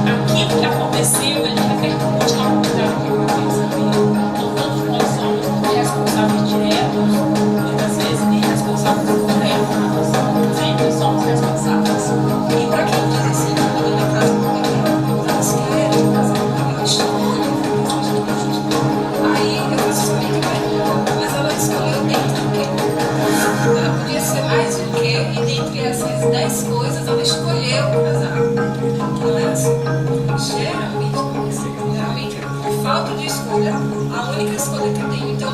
aquilo que aconteceu, ele repercute na comunidade que acontece. Então, todos nós somos responsáveis diretos, muitas vezes nem responsáveis indiretos na nossa vida. Sempre somos responsáveis. E para quem diz assim, que a menina casa com a menina, elas querem casar com a menina, escolhem. Aí eu faço essa minha pergunta, mas ela escolheu dentro do quê? Ela podia ser mais o quê? E dentre essas 10 coisas, ela escolheu casar. Não é assim? Geralmente, por falta de escolha, a única escolha que eu tenho, então,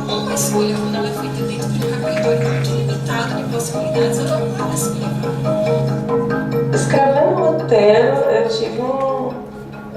uma escolha, quando ela é feita dentro de um repertório muito limitado de possibilidades, ela não vai escolher. Escrevendo o roteiro, eu tive uma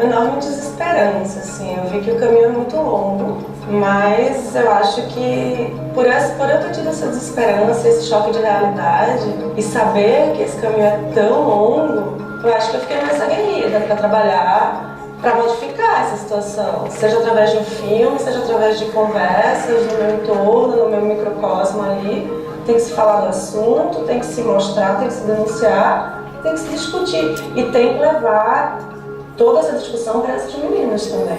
enorme desesperança, assim. Eu vi que o caminho é muito longo, mas eu acho que por eu ter tido essa desesperança, esse choque de realidade e saber que esse caminho é tão longo, eu acho que eu fiquei mais aguerrida para trabalhar para modificar essa situação, seja através de um filme, seja através de conversas no meu entorno, no meu microcosmo ali. Tem que se falar do assunto, tem que se mostrar, tem que se denunciar, tem que se discutir. E tem que levar toda essa discussão para essas meninas também.